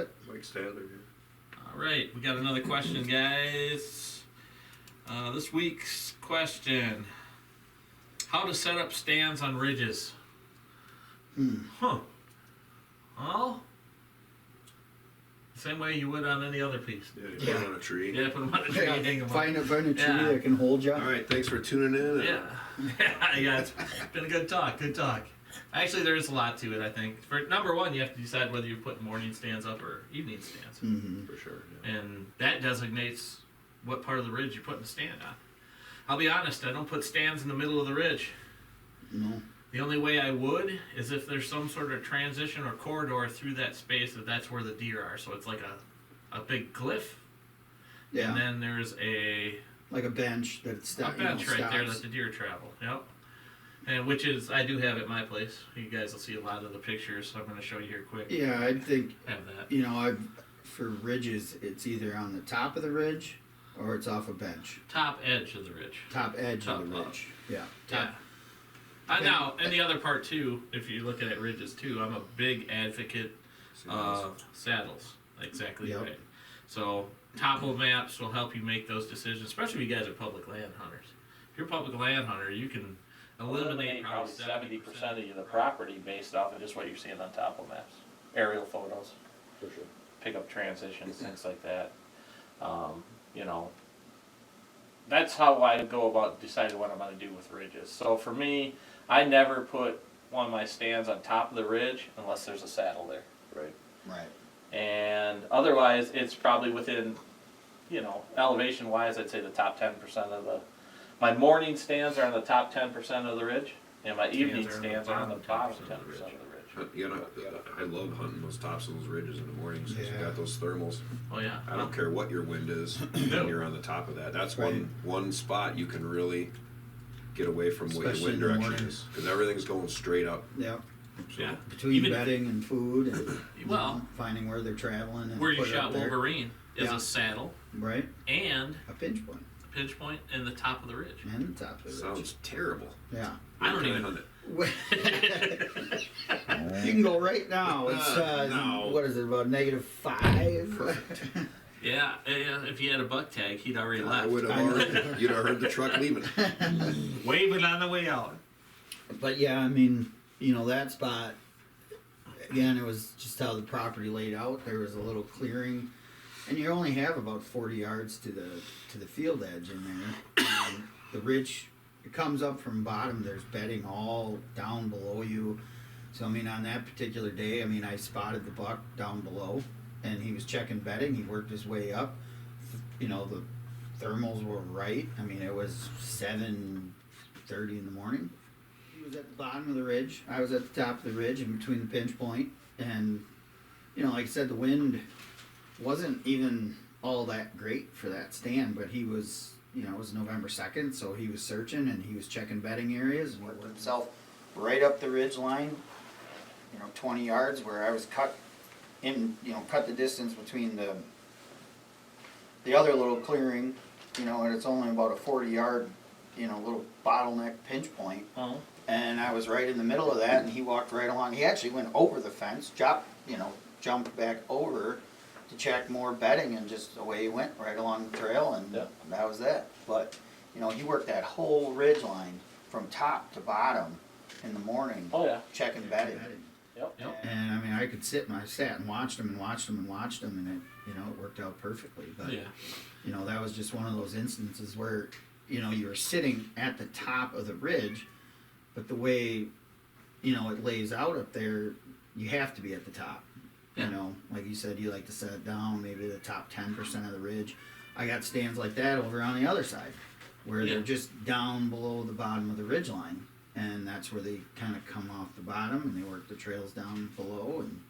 it. Mike Stadler. All right, we got another question, guys. This week's question: how to set up stands on ridges? Huh. Well, same way you would on any other piece. Yeah, you put it on a tree. Yeah, put them on a tree and hang them up. Find a tree Yeah. that can hold you. All right, thanks for tuning in. Yeah. Yeah, it's been a good talk. Good talk. Actually, there is a lot to it, I think. For number one, you have to decide whether you put morning stands up or evening stands. Mm-hmm. For sure. Yeah. And that designates what part of the ridge you're putting the stand on. I'll be honest, I don't put stands in the middle of the ridge. No. The only way I would is if there's some sort of transition or corridor through that space that's where the deer are. So it's like a big cliff. Yeah. And then there's Like a bench that a bench right there that the deer travel. Yep. And which is, I do have at my place. You guys will see a lot of the pictures. So I'm going to show you here quick. Yeah, I think, Have that. for ridges, it's either on the top of the ridge or it's off a bench. Top edge of the ridge. Top edge Top of the up. ridge. Yeah. Yeah. Now, and the other part too, if you're looking at ridges too, I'm a big advocate of saddles. Exactly Yep. right. So topo maps will help you make those decisions, especially if you guys are public land hunters. If you're a public land hunter, you can eliminate probably 70% of the property based off of just what you're seeing on topo maps, aerial photos, For sure. pick up transitions, things like that. That's how I go about deciding what I'm going to do with ridges. So for me, I never put one of my stands on top of the ridge unless there's a saddle there. Right. Right. And otherwise, it's probably within, elevation wise, I'd say the top 10% of my morning stands are on the top 10% of the ridge, and my evening stands are on the bottom 10% of the ridge. I love hunting those tops of those ridges in the mornings because you Yeah. got those thermals. Oh yeah. I don't care what your wind is when you're on the top of that. That's Right. one spot you can really get away from what Especially your wind in the direction morning. is because everything's going straight up. Yeah. Yeah. Between Even- bedding and food and Well, finding where they're traveling and where you put it up shot there. Wolverine is Yeah. a saddle Right. and A pinch point. a pinch point and the top of the ridge. And the top of the ridge. Sounds terrible. Yeah. I don't Can even. hunt it? You can go right now. It's No. what is it, about -5? Yeah, if you had a buck tag, he'd already I left. would have already. You'd have heard the truck leaving. Waving on the way out. But yeah, I mean, that spot, again, it was just how the property laid out. There was a little clearing, and you only have about 40 yards to the field edge in there. The ridge, it comes up from bottom. There's bedding all down below you. So I mean, on that particular day, I spotted the buck down below, and he was checking bedding. He worked his way up. The thermals were right. I mean, it was 7:30 in the morning. He was at the bottom of the ridge. I was at the top of the ridge in between the pinch point. And, like I said, the wind wasn't even all that great for that stand, but he was, it was November 2nd, so he was searching and he was checking bedding areas and worked himself right up the ridge line, 20 yards where I was cut the distance between the other little clearing, and it's only about a 40-yard, little bottleneck pinch point. Oh. And I was right in the middle of that, and he walked right along. He actually went over the fence, jumped back over to check more bedding, and just away he went right along the trail, and that was that. But, he worked that whole ridge line from top to bottom in the morning, Oh yeah. checking bedding. Yep. And I could sit and I sat and watched him, and it worked out perfectly. But Yeah. that was just one of those instances where you were sitting at the top of the ridge, but the way it lays out up there, you have to be at the top. Yeah. Like you said, you like to set it down, maybe the top 10% of the ridge. I got stands like that over on the other side, where they're just down below the bottom of the ridge line. And that's where they kind of come off the bottom and they work the trails down below. And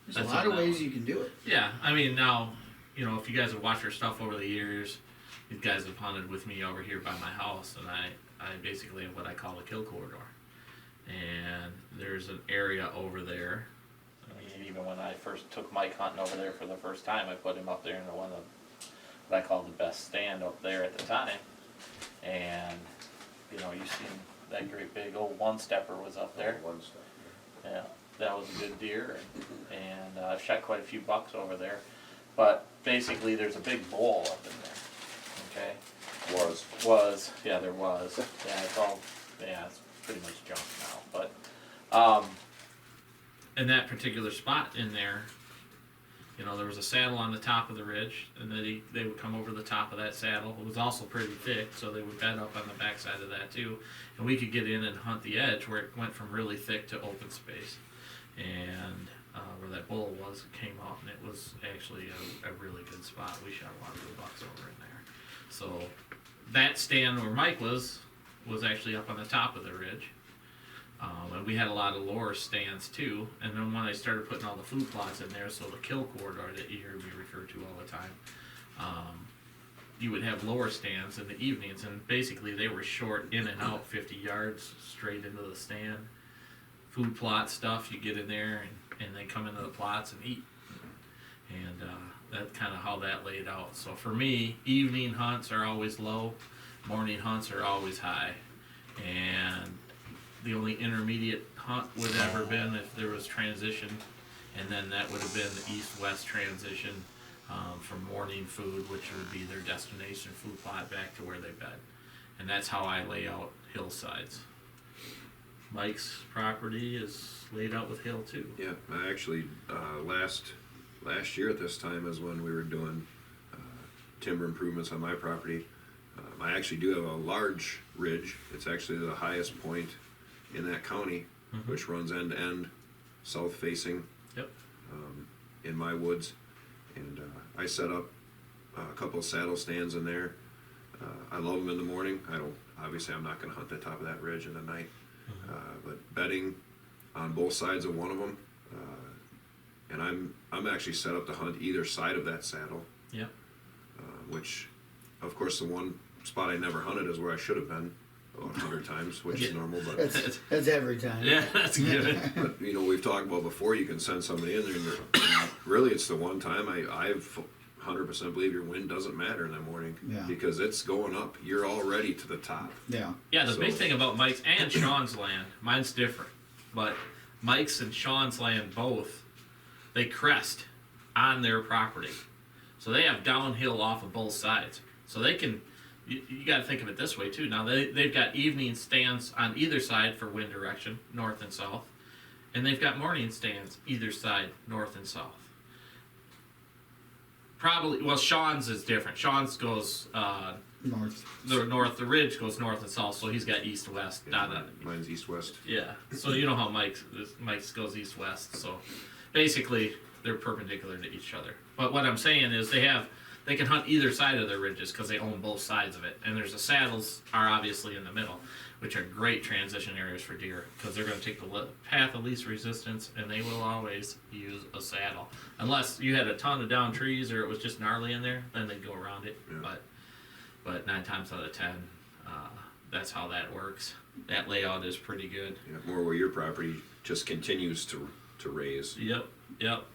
there's That's a lot of on ways that you can do it. Yeah, I mean now, if you guys have watched our stuff over the years, you guys have hunted with me over here by my house, and I basically have what I call a kill corridor. And there's an area over there. I mean, even when I first took Mike hunting over there for the first time, I put him up there in one of what I call the best stand up there at the time. And you seen that great big old one-stepper was up there. One step. Yeah. that was a good deer, and I've shot quite a few bucks over there. But basically, there's a big bull up in there. Okay. Yeah, there was. Yeah, it's all, yeah, it's pretty much junk now. But in that particular spot in there, you know, there was a saddle on the top of the ridge, and then they would come over the top of that saddle. It was also pretty thick, so they would bed up on the backside of that too. And we could get in and hunt the edge where it went from really thick to open space. And where that bull was, it came out, and it was actually a really good spot. We shot a lot of good bucks over in there. So that stand where Mike was actually up on the top of the ridge. And we had a lot of lower stands too. And then when I started putting all the food plots in there, so the kill corridor that you hear me refer to all the time, you would have lower stands in the evenings, and basically they were short in and out 50 yards straight into the stand. Food plot stuff, you get in there and they come into the plots and eat. And that's kind of how that laid out. So for me, evening hunts are always low, morning hunts are always high. And the only intermediate hunt would ever been if there was transition, and then that would have been the east-west transition from morning food, which would be their destination food plot, back to where they bed. And that's how I lay out hillsides. Mike's property is laid out with hill too. Yeah, I actually last year at this time is when we were doing timber improvements on my property. I actually do have a large ridge. It's actually the highest point in that county, which runs end to end, south facing. Yep. In my woods, and I set up a couple of saddle stands in there. I love them in the morning. Obviously I'm not going to hunt the top of that ridge in the night, but bedding on both sides of one of them, and I'm actually set up to hunt either side of that saddle. Yep. Which, of course, the one spot I never hunted is where I should have been about 100 times, which is normal, but that's every time. Yeah, that's good. but you know, we've talked about before, you can send somebody in there, and really it's the one time I've 100% believe your wind doesn't matter in the morning, because it's going up. You're already to the top. Yeah. Yeah, the big thing about Mike's and Sean's land, mine's different, but Mike's and Sean's land both, they crest on their property. So they have downhill off of both sides. So they can, you got to think of it this way too. Now they've got evening stands on either side for wind direction, north and south, and they've got morning stands either side, north and south. Probably, well, Sean's is different. Sean's goes North. The ridge goes north and south, so he's got east-west. Yeah, mine's east-west. Yeah, so you know how Mike's goes east-west. So basically, they're perpendicular to each other. But what I'm saying is they can hunt either side of their ridges because they own both sides of it. And there's the saddles are obviously in the middle, which are great transition areas for deer because they're going to take the path of least resistance, and they will always use a saddle. Unless you had a ton of down trees or it was just gnarly in there, then they'd go around it. Yeah. But 9 times out of 10, that's how that works. That layout is pretty good. Yeah, more where your property just continues to raise. Yep.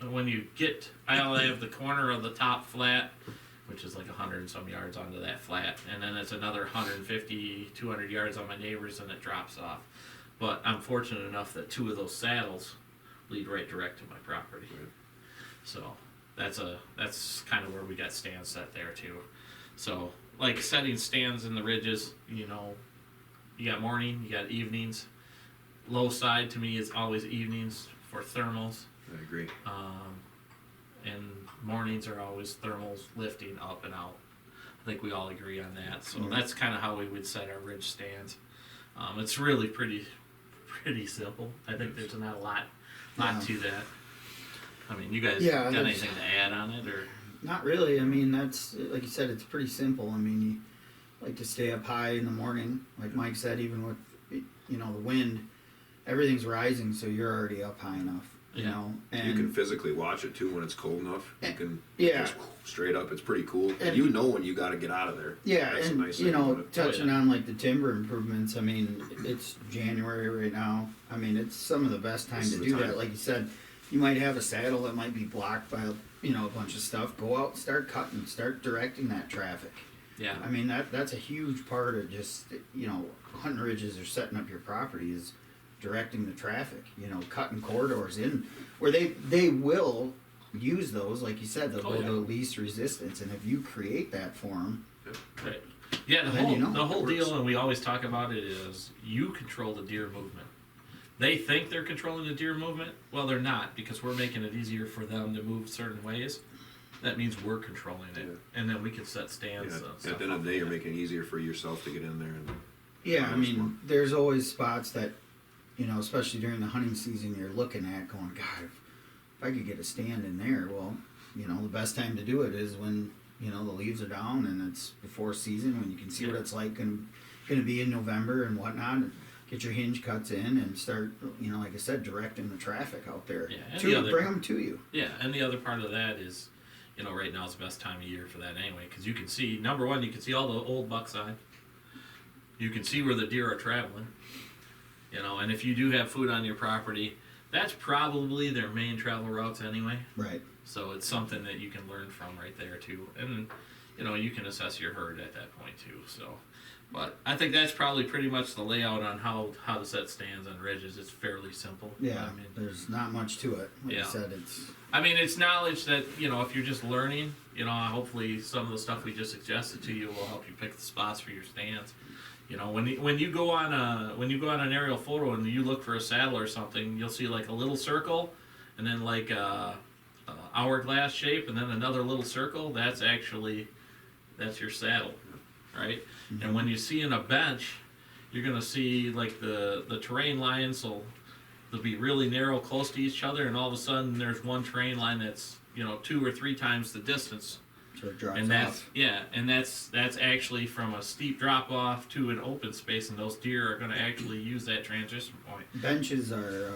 And when you get, I have the corner of the top flat, which is like 100 and some yards onto that flat, and then it's another 150, 200 yards on my neighbors, and it drops off. But I'm fortunate enough that 2 of those saddles lead right direct to my property. Right. So that's kind of where we got stands set there too. So like setting stands in the ridges, you know, you got morning, you got evenings. Low side to me is always evenings for thermals. I agree. And mornings are always thermals lifting up and out. I think we all agree on that. So that's kind of how we would set our ridge stands. It's really pretty simple. I think there's not a lot to that. I mean, you guys got anything to add on it, or? Not really. I mean, that's, like you said, it's pretty simple. I mean, you like to stay up high in the morning. Like Mike said, even with, you know, the wind, everything's rising, so you're already up high enough. You know, and you can physically watch it too when it's cold enough. You can just straight up. It's pretty cool. And you know when you got to get out of there. Yeah, that's and a nice you know, thing touching on like the timber improvements. I mean, it's January right now. I mean, it's some of the best time to do that. Like you said, you might have a saddle that might be blocked by a bunch of stuff. Go out and start cutting, start directing that traffic. Yeah. I mean, that's a huge part of just, you know, hunting ridges or setting up your property is directing the traffic, you know, cutting corridors in where they will use those, like you said, they'll go to least resistance, and if you create that for them, Right. Yeah, Then the whole it deal, works. and we always talk about it, is you control the deer movement. They think they're controlling the deer movement. Well, they're not, because we're making it easier for them to move certain ways. That means we're controlling it, and then we can set stands. Yeah, at the end of the day, you're making it easier for yourself to get in there. And yeah, I mean, there's always spots that, you know, especially during the hunting season, you're looking at going, God, if I could get a stand in there, well, you know, the best time to do it is when, you know, the leaves are down and it's before season, when you can see what it's like and going to be in November and whatnot. And get your hinge cuts in and start, you know, like I said, directing the traffic out there. Yeah, and to bring them to you. Yeah, and the other part of that is, you know, right now is the best time of year for that anyway, because you can see, number one, you can see all the old buckside. You can see where the deer are traveling. You know, and if you do have food on your property, that's probably their main travel routes anyway. Right. So it's something that you can learn from right there too, and you know, you can assess your herd at that point too. So, but I think that's probably pretty much the layout on how to set stands on ridges. It's fairly simple. Yeah, I mean, there's not much to it. Like Yeah. I said, it's it's knowledge that, you know, if you're just learning, you know, hopefully some of the stuff we just suggested to you will help you pick the spots for your stands. You know, when you go on an aerial photo and you look for a saddle or something, you'll see like a little circle, and then like a hourglass shape, and then another little circle. That's your saddle, right? Mm-hmm. And when you see in a bench, you're gonna see like the terrain lines. So they'll be really narrow, close to each other, and all of a sudden there's one terrain line that's, you know, 2 or 3 times the distance. so it drops And that's off. that's actually from a steep drop off to an open space, and those deer are going to actually use that transition point. Benches are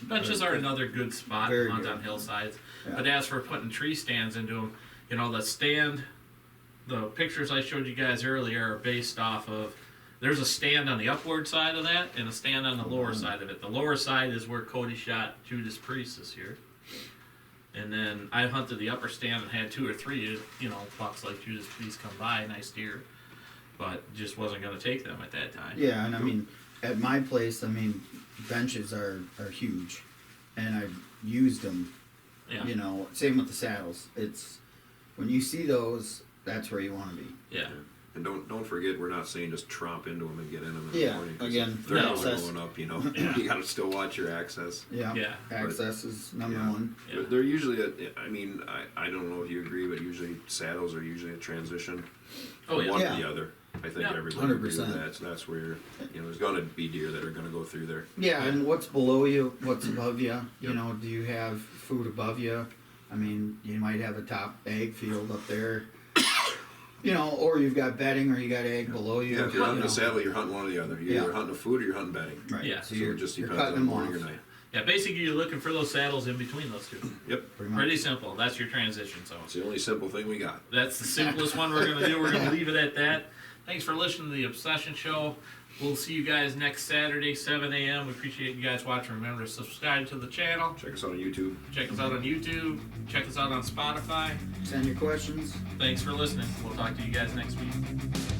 Benches are another good spot to Very hunt good. on hillsides. Yeah. But as for putting tree stands into them, you know, the pictures I showed you guys earlier are based off of. There's a stand on the upward side of that and a stand on the lower side of it. The lower side is where Cody shot Judas Priest this year. And then I hunted the upper stand and had 2 or 3, you know, bucks like Judas Priest come by, nice deer, but just wasn't going to take them at that time. Yeah, and I mean, at my place, I mean, benches are huge, and I've used them. Yeah. You know, same with the saddles. It's when you see those, that's where you want to be. Yeah. And don't forget, we're not saying just tromp into them and get in them in the Yeah, morning. 'cause again, they're no. not going up. You know, you got to still watch your access. Yeah. Yeah. Access is number Yeah. one. Yeah. But they're usually, I mean, I don't know if you agree, but usually saddles are usually a transition Oh, from yeah. one Yeah. to the other. I think Yeah. everybody would agree with 100%. that. So that's where, you know, there's going to be deer that are going to go through there. Yeah, and what's below you, what's above you? You Yep. know, do you have food above you? I mean, you might have a top egg field up there. You know, or you've got bedding, or you got egg below you. Yeah, if you're hunting you a know. saddle, you're hunting one or the other. You're Yeah. either hunting a food or you're hunting bedding. Right. Yeah. So So you're it just you're depends cutting on them morning off. or night. Yeah, basically you're looking for those saddles in between those two. Yep. Pretty much. Pretty simple. That's your transition zone. It's the only simple thing we got. That's the simplest one we're going to do. We're going to leave it at that. Thanks for listening to the Obsession Show. We'll see you guys next Saturday, 7 a.m. We appreciate you guys watching. Remember to subscribe to the channel. Check us out on YouTube. Check us out on YouTube. Check us out on Spotify. Send your questions. Thanks for listening. We'll talk to you guys next week.